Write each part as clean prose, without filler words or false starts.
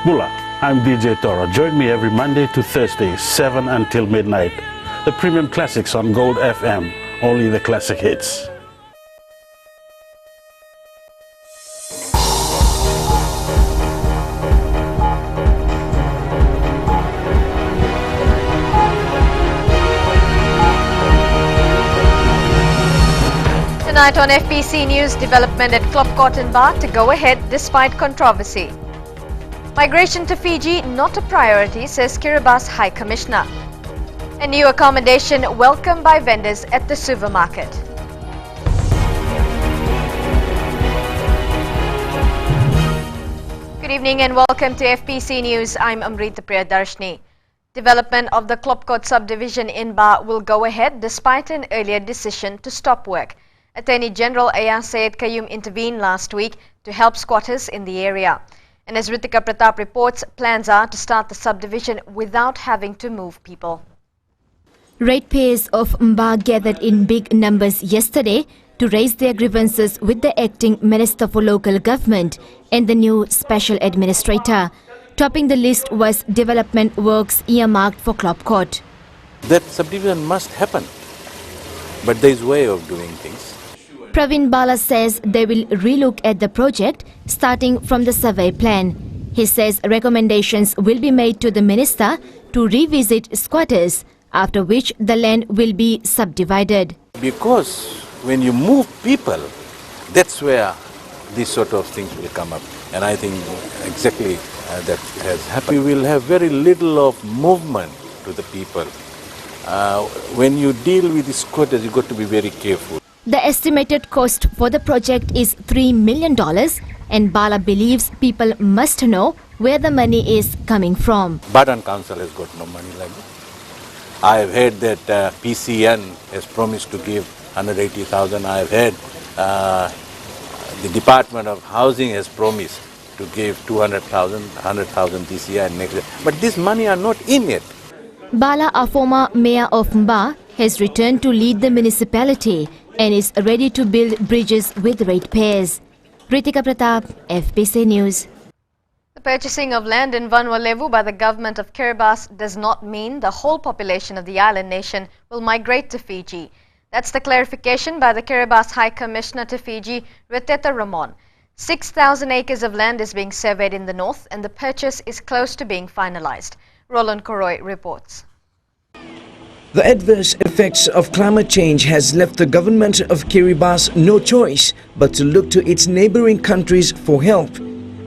Mula, I'm DJ Toro. Join me every Monday to Thursday, 7 until midnight. The premium classics on Gold FM, only the classic hits. Tonight on FBC News, development at Club Cotton Bar to go ahead despite controversy. Migration to Fiji not a priority, says Kiriba's High Commissioner. A new accommodation welcomed by vendors at the supermarket. Good evening and welcome to FBC News. I'm Amrita Priyadarshini. Development of the Klopkot subdivision in Ba will go ahead despite an earlier decision to stop work. Attorney General Ayaz Sayed Qayyum intervened last week to help squatters in the area. And as Ritika Pratap reports, plans are to start the subdivision without having to move people. Ratepayers of Mba gathered in big numbers yesterday to raise their grievances with the acting Minister for Local Government and the new Special Administrator. Topping the list was development works earmarked for Klopkot. That subdivision must happen, but there is a way of doing things. Praveen Bala says they will relook at the project starting from the survey plan. He says recommendations will be made to the minister to revisit squatters, after which the land will be subdivided. Because when you move people, that's where these sort of things will come up. And I think exactly that has happened. We will have very little of movement to the people. When you deal with the squatters, you've got to be very careful. The estimated cost for the project is $3 million, and Bala believes people must know where the money is coming from. Badan Council has got no money like that. I have heard that PCN has promised to give 180,000. I have heard the Department of Housing has promised to give 200,000, 100,000 this year and next year. But this money are not in yet. Bala, a former mayor of Mba, has returned to lead the municipality and is ready to build bridges with ratepayers. Ritika Pratap, FBC News. The purchasing of land in Vanuatu by the government of Kiribati does not mean the whole population of the island nation will migrate to Fiji. That's the clarification by the Kiribati High Commissioner to Fiji, Reteta Ramon. 6,000 acres of land is being surveyed in the north and the purchase is close to being finalized. Roland Koroy reports. The adverse effects of climate change has left the government of Kiribati no choice but to look to its neighboring countries for help.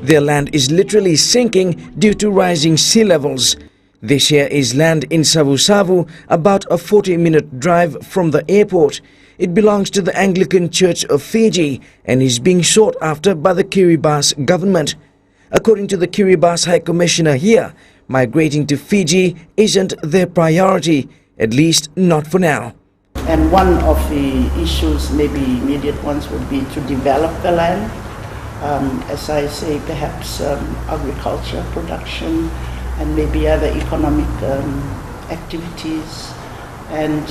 Their land is literally sinking due to rising sea levels. This here is land in Savu Savu, about a 40-minute drive from the airport. It belongs to the Anglican Church of Fiji and is being sought after by the Kiribati government. According to the Kiribati High Commissioner here, migrating to Fiji isn't their priority, at least not for now. And one of the issues, maybe immediate ones, would be to develop the land. As I say, perhaps agriculture, production, and maybe other economic activities. And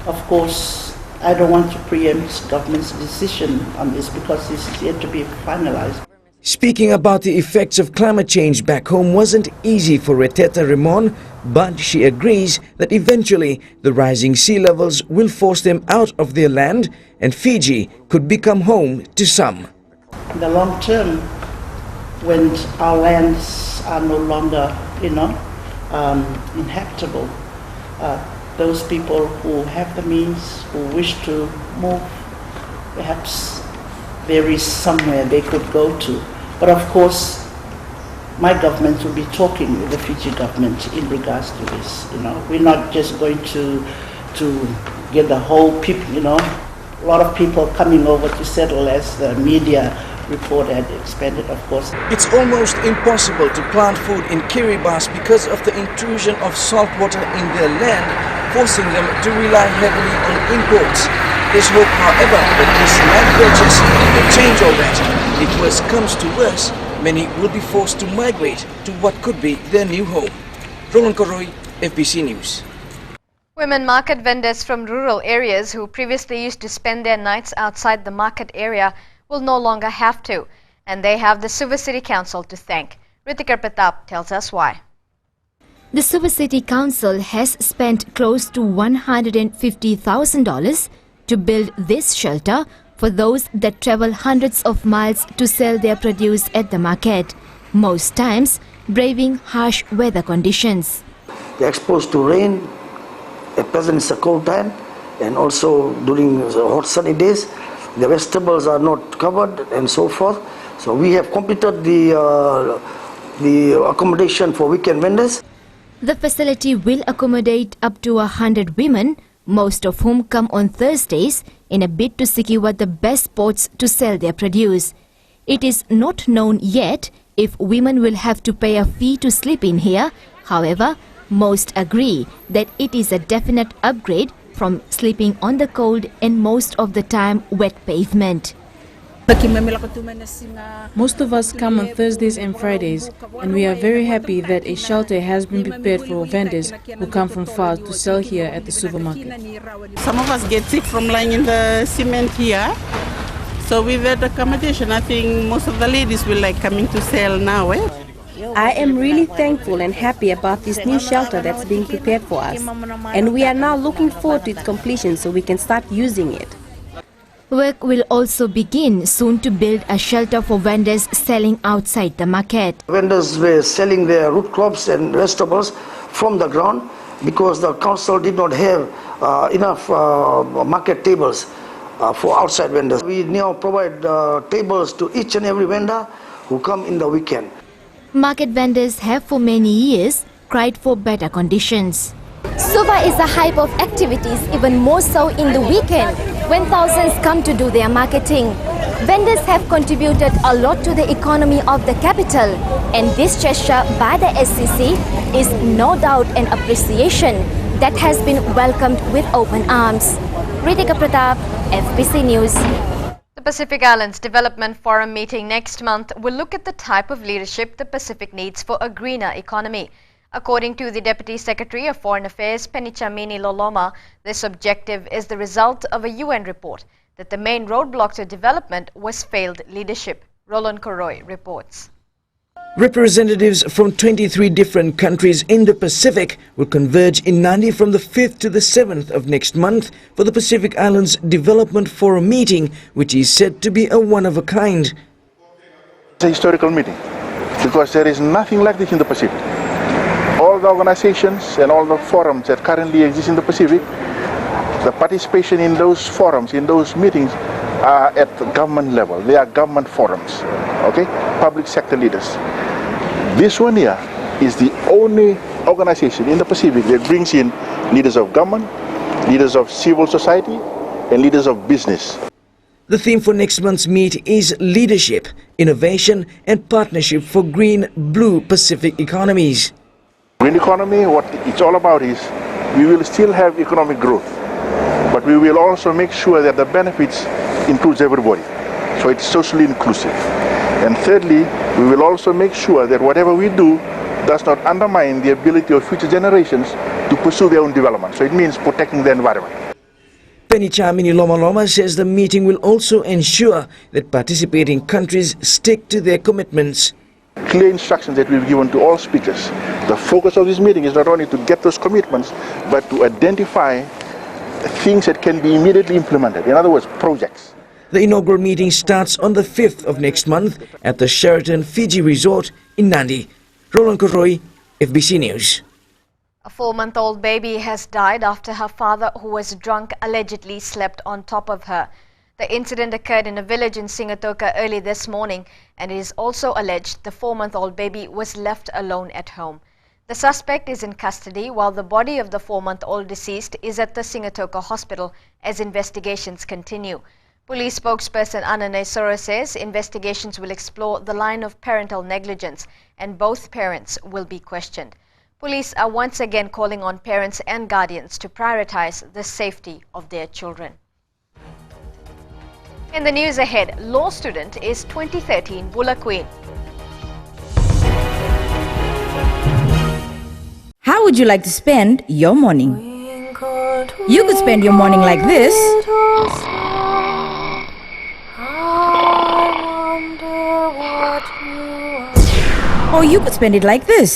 of course, I don't want to preempt government's decision on this because this is yet to be finalized. Speaking about the effects of climate change back home wasn't easy for Reteta Ramon, but she agrees that eventually the rising sea levels will force them out of their land and Fiji could become home to some. In the long term, when our lands are no longer, inhabitable, those people who have the means, who wish to move, perhaps there is somewhere they could go to. But of course, my government will be talking with the Fiji government in regards to this. We're not just going to get the whole people, a lot of people coming over to settle as the media report had expanded, of course. It's almost impossible to plant food in Kiribati because of the intrusion of salt water in their land, forcing them to rely heavily on imports. There's hope, however, that this land purchase will change all that. If worse comes to worse, many will be forced to migrate to what could be their new home. Roland Koroy, FBC News. Women market vendors from rural areas who previously used to spend their nights outside the market area will no longer have to, and they have the Suva City Council to thank. Ritika Pratap tells us why. The Suva City Council has spent close to $150,000 to build this shelter for those that travel hundreds of miles to sell their produce at the market, most times braving harsh weather conditions. They're exposed to rain, at present it's a cold time, and also during the hot sunny days, the vegetables are not covered and so forth. So we have completed the accommodation for weekend vendors. The facility will accommodate up to 100 women, most of whom come on Thursdays in a bid to secure the best spots to sell their produce. It is not known yet if women will have to pay a fee to sleep in here. However, most agree that it is a definite upgrade from sleeping on the cold and most of the time wet pavement. Most of us come on Thursdays and Fridays, and we are very happy that a shelter has been prepared for vendors who come from far to sell here at the supermarket. Some of us get sick from lying in the cement here. So with that accommodation, I think most of the ladies will like coming to sell now. I am really thankful and happy about this new shelter that's being prepared for us. And we are now looking forward to its completion so we can start using it. Work will also begin soon to build a shelter for vendors selling outside the market. Vendors were selling their root crops and vegetables from the ground because the council did not have enough market tables for outside vendors. We now provide tables to each and every vendor who come in the weekend. Market vendors have for many years cried for better conditions. Suva is a hub of activities, even more so in the weekend when thousands come to do their marketing. Vendors have contributed a lot to the economy of the capital, and this gesture by the SCC is no doubt an appreciation that has been welcomed with open arms. Ritika Pratap, FBC News. The Pacific Islands Development Forum meeting next month will look at the type of leadership the Pacific needs for a greener economy. According to the Deputy Secretary of Foreign Affairs, Penichamini Loloma, this objective is the result of a UN report that the main roadblock to development was failed leadership. Roland Koroy reports. Representatives from 23 different countries in the Pacific will converge in Nadi from the 5th to the 7th of next month for the Pacific Islands Development Forum meeting, which is said to be a one-of-a-kind. It's a historical meeting because there is nothing like this in the Pacific. All the organizations and all the forums that currently exist in the Pacific, the participation in those forums, in those meetings, are at the government level. They are government forums, okay? Public sector leaders. This one here is the only organization in the Pacific that brings in leaders of government, leaders of civil society, and leaders of business. The theme for next month's meet is leadership, innovation, and partnership for green-blue Pacific economies. Green economy, what it's all about is we will still have economic growth, but we will also make sure that the benefits includes everybody. So it's socially inclusive. And thirdly, we will also make sure that whatever we do does not undermine the ability of future generations to pursue their own development. So it means protecting the environment. Penichamini Loloma says the meeting will also ensure that participating countries stick to their commitments. Clear instructions that we've given to all speakers. The focus of this meeting is not only to get those commitments, but to identify things that can be immediately implemented. In other words, projects. The inaugural meeting starts on the 5th of next month at the Sheraton Fiji Resort in Nadi. Roland Koroy, FBC News. A 4-month-old baby has died after her father, who was drunk, allegedly slept on top of her. The incident occurred in a village in Singatoka early this morning, and it is also alleged the 4-month-old baby was left alone at home. The suspect is in custody while the body of the 4-month-old deceased is at the Singatoka hospital as investigations continue. Police spokesperson Anane Soro says investigations will explore the line of parental negligence and both parents will be questioned. Police are once again calling on parents and guardians to prioritize the safety of their children. In the news ahead, law student is 2013 Bula Queen. How would you like to spend your morning? You could spend your morning like this. Or you could spend it like this.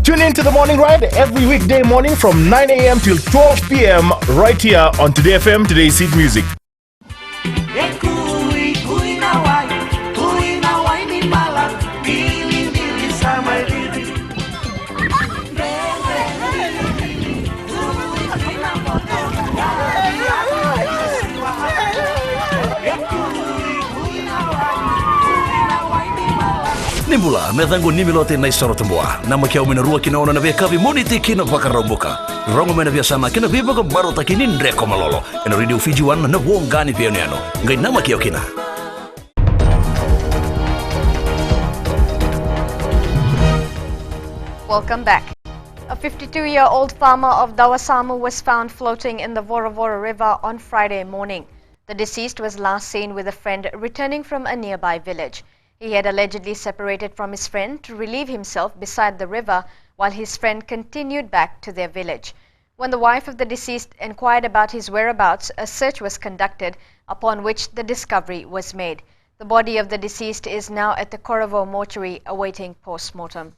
Tune in to the Morning Ride every weekday morning from 9 a.m. till 12 p.m. right here on Today FM, Today's Hit Music. Nimbula, methangu nimilote na isoro tumboa. Nama kia umena rua kina ona na veka vi moniti kina wakarambuka. Rongo mena via sama kina viva ko barota kini ndreko malolo. Ena radio Fiji wana na wongani pia niano. Ngai nama kia kina. Welcome back. A 52-year-old farmer of Dawasamu was found floating in the Vorovoro River on Friday morning. The deceased was last seen with a friend returning from a nearby village. He had allegedly separated from his friend to relieve himself beside the river while his friend continued back to their village. When the wife of the deceased inquired about his whereabouts, a search was conducted, upon which the discovery was made. The body of the deceased is now at the Korovo mortuary awaiting post-mortem.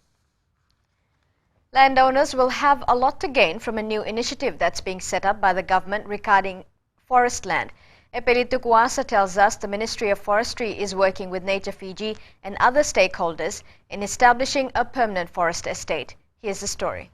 Landowners will have a lot to gain from a new initiative that's being set up by the government regarding forest land. Epelitu Kuasa tells us the Ministry of Forestry is working with Nature Fiji and other stakeholders in establishing a permanent forest estate. Here's the story.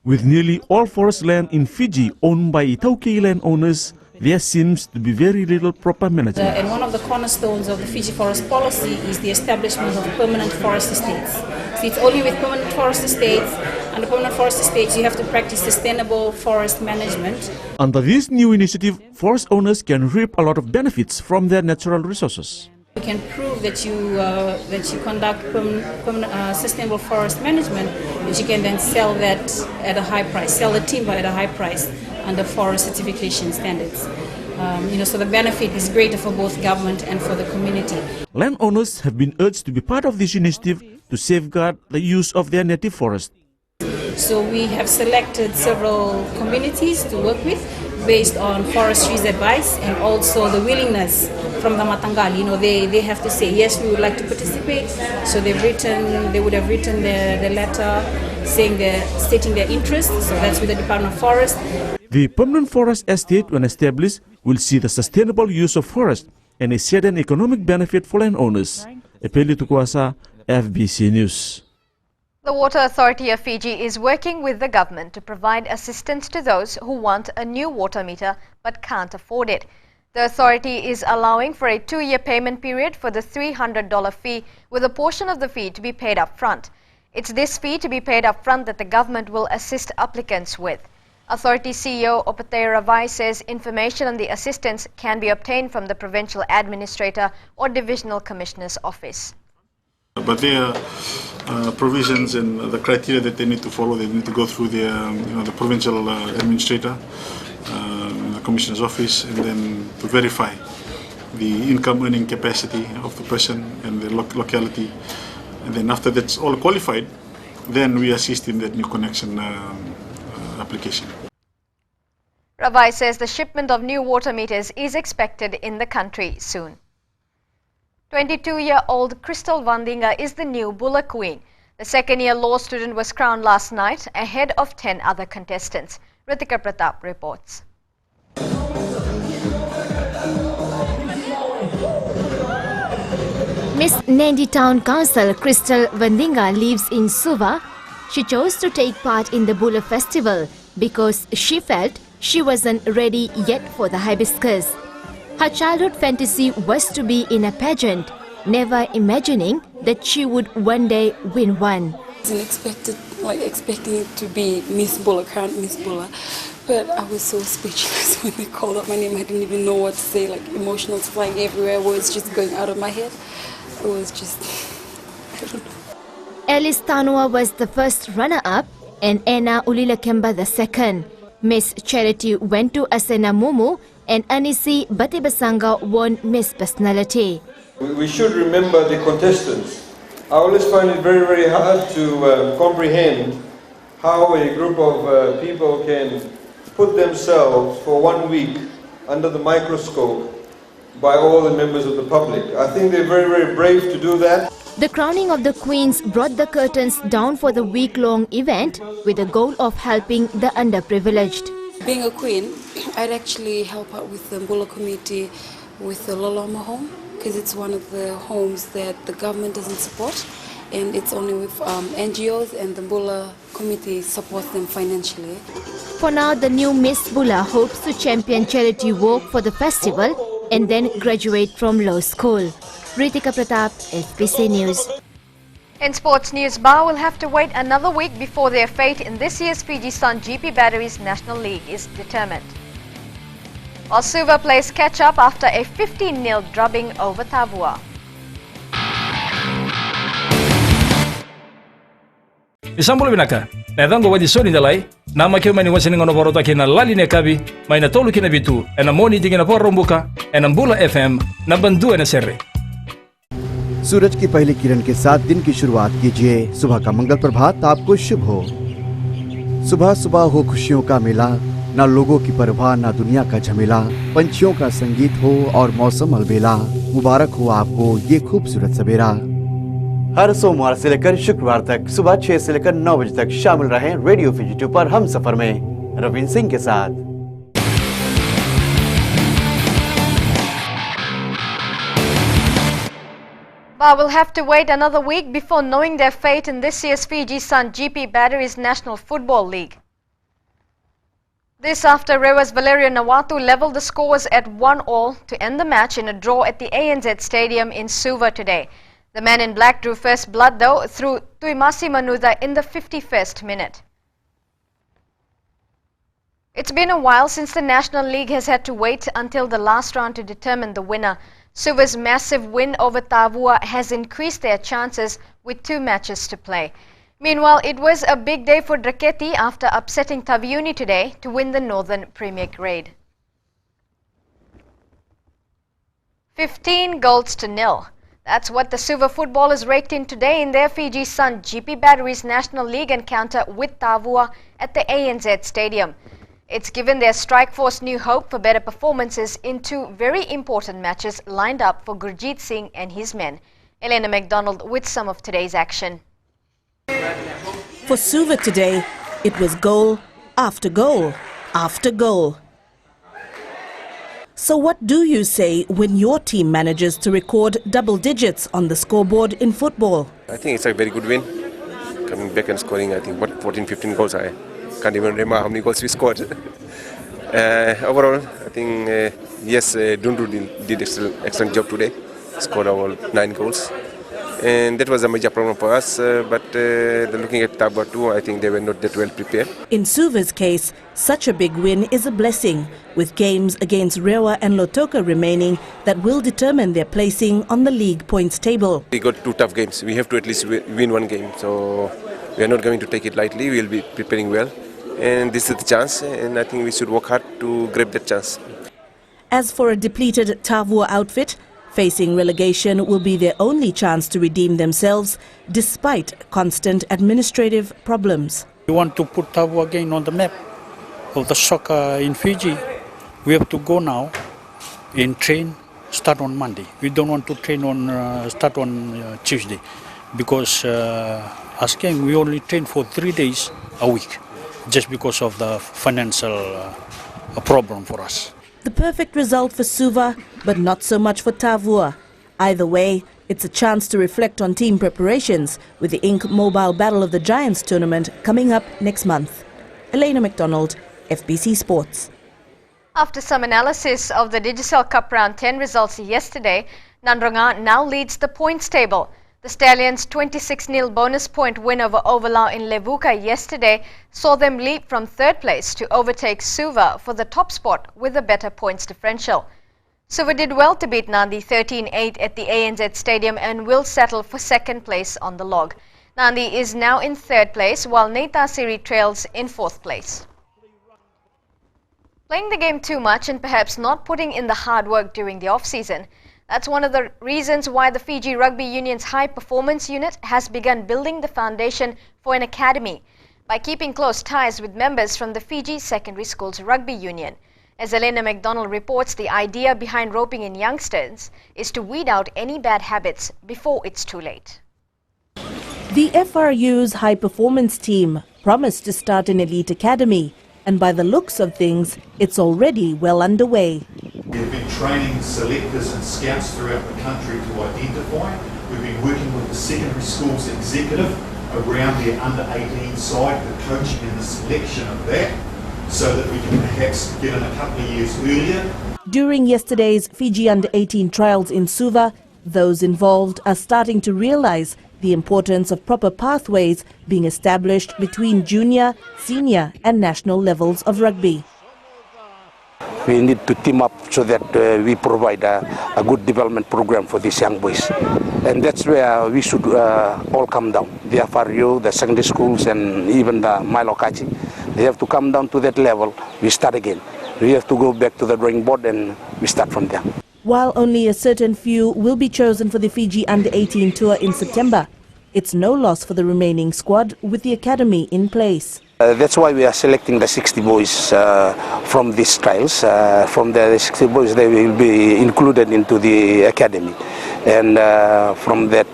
With nearly all forest land in Fiji owned by Itauki landowners, there seems to be very little proper management. And one of the cornerstones of the Fiji forest policy is the establishment of permanent forest estates. So it's only with permanent forest estates, and the permanent forest estates you have to practice sustainable forest management. Under this new initiative, forest owners can reap a lot of benefits from their natural resources. You can prove that you conduct sustainable forest management, that you can then sell that at a high price, sell the timber at a high price under forest certification standards. So the benefit is greater for both government and for the community. Landowners have been urged to be part of this initiative to safeguard the use of their native forest. So we have selected several communities to work with based on forestry's advice and also the willingness from the Matangali. They have to say, yes, we would like to participate. So they would have written the letter stating their interest. So that's with the Department of Forest. The permanent forest estate, when established, will see the sustainable use of forest and a certain economic benefit for landowners. Epeli Tukuasa, FBC News. The Water Authority of Fiji is working with the government to provide assistance to those who want a new water meter but can't afford it. The authority is allowing for a 2-year payment period for the $300 fee, with a portion of the fee to be paid up front. It's this fee to be paid up front that the government will assist applicants with. Authority CEO Opatei Ravai says information on the assistance can be obtained from the Provincial Administrator or Divisional Commissioner's Office. But there are provisions and the criteria that they need to follow. They need to go through the provincial administrator, the commissioner's office, and then to verify the income earning capacity of the person and the locality. And then after that's all qualified, then we assist in that new connection application. Ravai says the shipment of new water meters is expected in the country soon. 22-year-old Crystal Vandinga is the new Bula Queen. The second-year law student was crowned last night ahead of 10 other contestants. Ritika Pratap reports. Miss Nandi Town Council Crystal Vandinga lives in Suva. She chose to take part in the Bula festival because she felt she wasn't ready yet for the hibiscus. Her childhood fantasy was to be in a pageant, never imagining that she would one day win one. I wasn't expecting it to be Miss Bula, crowned Miss Bula, but I was so speechless when they called out my name. I didn't even know what to say, emotional flying everywhere, words just going out of my head. It was just, I don't know. Alice Tanua was the first runner-up and Anna Ulilakemba the second. Miss Charity went to Asena Mumu and Anisi Batibasanga won Miss Personality. We should remember the contestants. I always find it very, very hard to comprehend how a group of people can put themselves for 1 week under the microscope, by all the members of the public. I think they're very, very brave to do that. The crowning of the Queens brought the curtains down for the week-long event with the goal of helping the underprivileged. Being a queen, I'd actually help out with the Mbula community with the Loloma home, because it's one of the homes that the government doesn't support, and it's only with NGOs, and the Mbula committee supports them financially. For now, the new Miss Bula hopes to champion charity work for the festival and then graduate from law school. Ritika Pratap, FBC News. In sports news, Ba will have to wait another week before their fate in this year's Fiji Sun GP Batteries National League is determined. While Suva plays catch-up after a 15-0 drubbing over Tavua. Isambul binaka, nadhango wadi soni dalai, nama kio mani wasini ngono borota kina lali ne kabi, maina tolu kina bitu, ena moni tingina por rombuka, ena Mbula FM, na bandu ena serre. सूरज की पहली किरण के साथ दिन की शुरुआत कीजिए। सुबह का मंगल प्रभात आपको शुभ हो। सुबह सुबह हो खुशियों का मेला, ना लोगों की परवाह ना दुनिया का झमेला, पंछियों का संगीत हो और मौसम अलबेला, मुबारक हो आपको ये खूबसूरत सवेरा। हर सोमवार से लेकर शुक्रवार तक सुबह 6 से लेकर 9 बजे तक शामिल रहें रेडियो फिजी 2 पर हम सफर में रविंद्र सिंह के साथ। Ba will have to wait another week before knowing their fate in this year's Fiji Sun GP Batteries National Football League. This after Rewa's Valerio Nawatu levelled the scores at 1-1 to end the match in a draw at the ANZ Stadium in Suva today. The man in black drew first blood though through Tuimasi Manuda in the 51st minute. It's been a while since the National League has had to wait until the last round to determine the winner. Suva's massive win over Tavua has increased their chances with 2 matches to play. Meanwhile, it was a big day for Draketi after upsetting Taviuni today to win the Northern Premier Grade. 15-0. That's what the Suva footballers raked in today in their Fiji Sun GP Batteries National League encounter with Tavua at the ANZ Stadium. It's given their strike force new hope for better performances in 2 very important matches lined up for Gurjeet Singh and his men. Elena McDonald with some of today's action. For Suva today, it was goal after goal after goal. So what do you say when your team manages to record double digits on the scoreboard in football? I think it's a very good win. Coming back and scoring, I think, 14-15 goals. I can't even remember how many goals we scored. Overall, I think, yes, Dundu did excellent job today. Scored our 9 goals. And that was a major problem for us, but looking at Tabua too, I think they were not that well prepared. In Suva's case, such a big win is a blessing, with games against Rewa and Lotoka remaining that will determine their placing on the league points table. We got 2 tough games. We have to at least win 1 game, so we are not going to take it lightly. We will be preparing well, and this is the chance, and I think we should work hard to grab that chance. As for a depleted Tavua outfit, facing relegation will be their only chance to redeem themselves, despite constant administrative problems. We want to put Tavua again on the map of the soccer in Fiji. We have to go now and train, start on Monday. We don't want to train on start on Tuesday, because as gang we only train for 3 days a week, just because of the financial problem for us. The perfect result for Suva, but not so much for Tavua. Either way, it's a chance to reflect on team preparations with the Inc. Mobile Battle of the Giants tournament coming up next month. Elena McDonald, FBC Sports. After some analysis of the Digicel Cup Round 10 results yesterday, Nandronga now leads the points table. The Stallions' 26-0 bonus point win over Overlau in Levuka yesterday saw them leap from 3rd place to overtake Suva for the top spot with a better points differential. Suva did well to beat Nandi 13-8 at the ANZ Stadium and will settle for 2nd place on the log. Nandi is now in 3rd place while Neitasiri trails in 4th place. Playing the game too much and perhaps not putting in the hard work during the off-season. That's one of the reasons why the Fiji Rugby Union's High Performance Unit has begun building the foundation for an academy by keeping close ties with members from the Fiji Secondary Schools Rugby Union. As Elena McDonald reports, the idea behind roping in youngsters is to weed out any bad habits before it's too late. The FRU's high-performance team promised to start an elite academy, and by the looks of things, it's already well underway. We've been training selectors and scouts throughout the country to identify. We've been working with the secondary schools executive around their under-18 side, the coaching and the selection of that, so that we can perhaps get in a couple of years earlier. During yesterday's Fiji under-18 trials in Suva, those involved are starting to realize the importance of proper pathways being established between junior, senior and national levels of rugby. We need to team up so that we provide a good development program for these young boys. And that's where we should all come down. The FRU, the secondary schools and even the Milo Kachi, they have to come down to that level. We start again. We have to go back to the drawing board and we start from there. While only a certain few will be chosen for the Fiji under-18 tour in September, it's no loss for the remaining squad with the academy in place. That's why we are selecting the 60 boys from these trials. From the 60 boys, they will be included into the academy. And from that,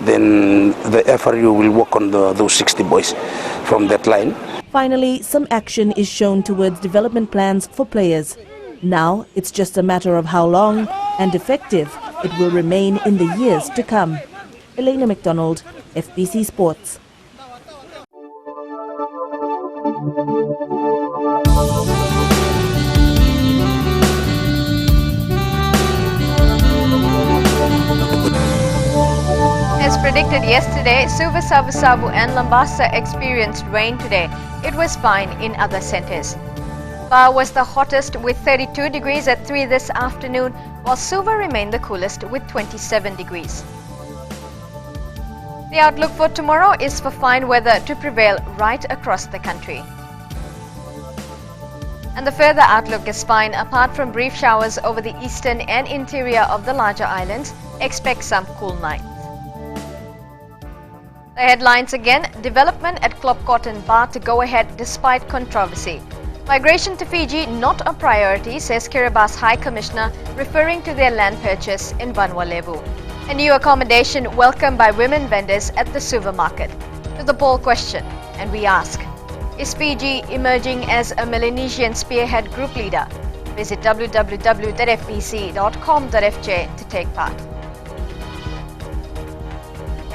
then the FRU will work on those 60 boys from that line. Finally, some action is shown towards development plans for players. Now, it's just a matter of how long and effective it will remain in the years to come. Elena McDonald, FBC Sports. As predicted yesterday, Suva, Savu and Lambasa experienced rain today. It was fine in other centres. Ba was the hottest with 32 degrees at 3 this afternoon, while Suva remained the coolest with 27 degrees. The outlook for tomorrow is for fine weather to prevail right across the country. And the further outlook is fine apart from brief showers over the eastern and interior of the larger islands. Expect some cool nights. The headlines again, development at Klopkot and Ba to go ahead despite controversy. Migration to Fiji not a priority, says Kiribati High Commissioner, referring to their land purchase in Vanuatu. A new accommodation welcomed by women vendors at the supermarket. To the poll question, and we ask, is Fiji emerging as a Melanesian spearhead group leader? Visit www.fbc.com.fj to take part.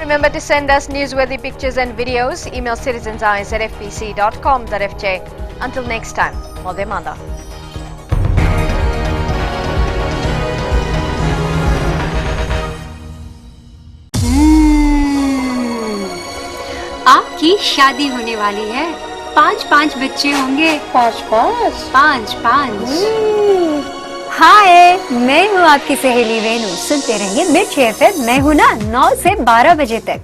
Remember to send us newsworthy pictures and videos. Email citizenseyes@fbc.com.fj. Until next time, Mode Manda. आपकी शादी होने वाली है, 5 बच्चे होंगे। 5 हाय, मैं हूँ आपकी सहेली वेनू। सुनते रहिए मिर्च एफएम। मैं हूँ ना 9 से 12 बजे तक।